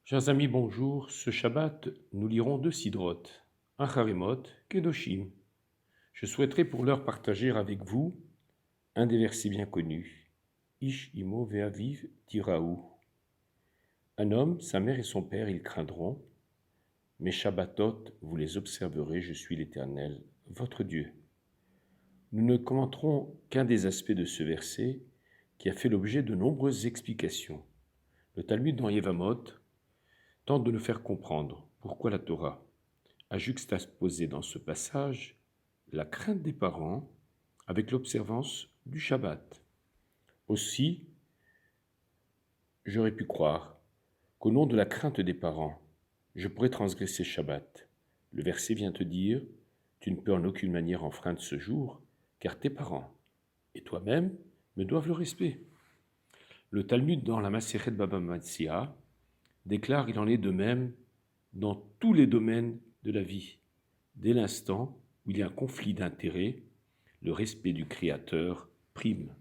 Chers amis, bonjour. Ce Shabbat, nous lirons deux sidrotes, un Harimot, Kedoshim. Je souhaiterais pour l'heure partager avec vous un des versets bien connus. Ish imo ve'aviv tiraou. Un homme, sa mère et son père, ils craindront. Mes Shabbatot, vous les observerez, je suis l'Éternel, votre Dieu. Nous ne commenterons qu'un des aspects de ce verset qui a fait l'objet de nombreuses explications. Le Talmud dans Yevamot tente de nous faire comprendre pourquoi la Torah a juxtaposé dans ce passage la crainte des parents avec l'observance du Shabbat. Aussi, j'aurais pu croire qu'au nom de la crainte des parents, je pourrais transgresser Shabbat. Le verset vient te dire, tu ne peux en aucune manière enfreindre ce jour, car tes parents et toi-même me doivent le respect. Le Talmud dans la Masechet Baba Metzia déclare il en est de même dans tous les domaines de la vie. Dès l'instant où il y a un conflit d'intérêts, le respect du Créateur prime.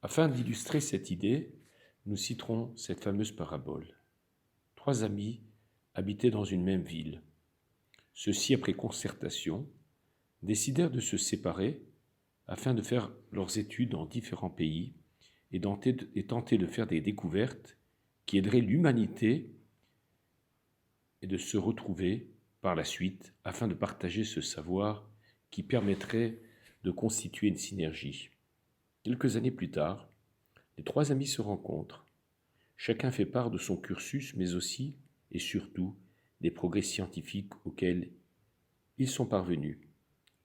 Afin d'illustrer cette idée, nous citerons cette fameuse parabole. 3 amis habitaient dans une même ville. Ceux-ci, après concertation, décidèrent de se séparer afin de faire leurs études dans différents pays et tenter de faire des découvertes qui aideraient l'humanité et de se retrouver par la suite afin de partager ce savoir qui permettrait de constituer une synergie. Quelques années plus tard, les 3 amis se rencontrent. Chacun fait part de son cursus, mais aussi et surtout des progrès scientifiques auxquels ils sont parvenus.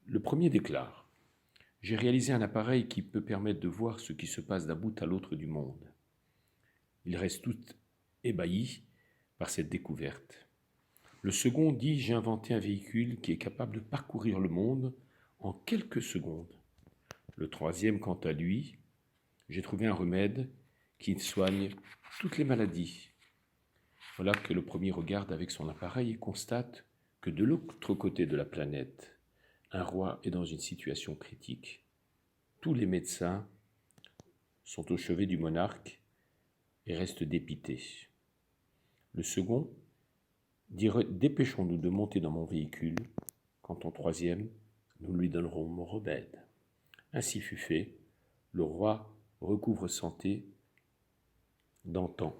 Le premier déclare « J'ai réalisé un appareil qui peut permettre de voir ce qui se passe d'un bout à l'autre du monde. » Ils restent tous ébahis par cette découverte. Le second dit « J'ai inventé un véhicule qui est capable de parcourir le monde en quelques secondes. » Le troisième, quant à lui, « J'ai trouvé un remède qui soigne toutes les maladies. » Voilà que le premier regarde avec son appareil et constate que de l'autre côté de la planète, un roi est dans une situation critique. Tous les médecins sont au chevet du monarque et restent dépités. Le second dit « Dépêchons-nous de monter dans mon véhicule. Quant au troisième, nous lui donnerons mon remède. » Ainsi fut fait. Le roi recouvre santé d'antan.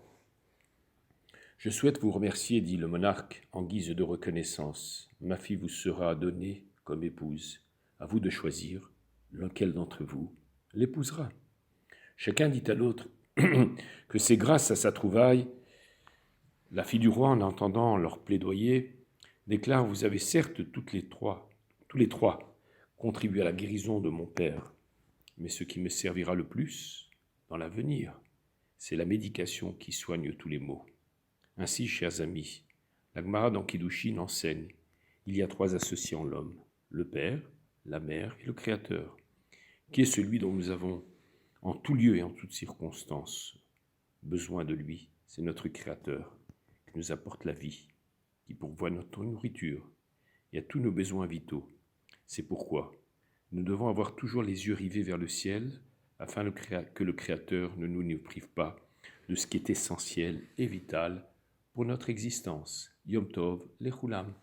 « Je souhaite vous remercier, dit le monarque, en guise de reconnaissance. Ma fille vous sera donnée comme épouse. À vous de choisir lequel d'entre vous l'épousera. » Chacun dit à l'autre que c'est grâce à sa trouvaille. La fille du roi, en entendant leur plaidoyer, déclare « Vous avez certes tous les trois, contribué à la guérison de mon père, mais ce qui me servira le plus dans l'avenir, c'est la médication qui soigne tous les maux. » Ainsi, chers amis, la Gemara dans Kiddushin enseigne « Il y a 3 associés en l'homme, le Père, la Mère et le Créateur, qui est celui dont nous avons en tout lieu et en toutes circonstances besoin de lui. C'est notre Créateur qui nous apporte la vie, qui pourvoit notre nourriture et à tous nos besoins vitaux. C'est pourquoi nous devons avoir toujours les yeux rivés vers le ciel afin que le Créateur ne nous prive pas de ce qui est essentiel et vital pour notre existence. Yom Tov, Lechulam.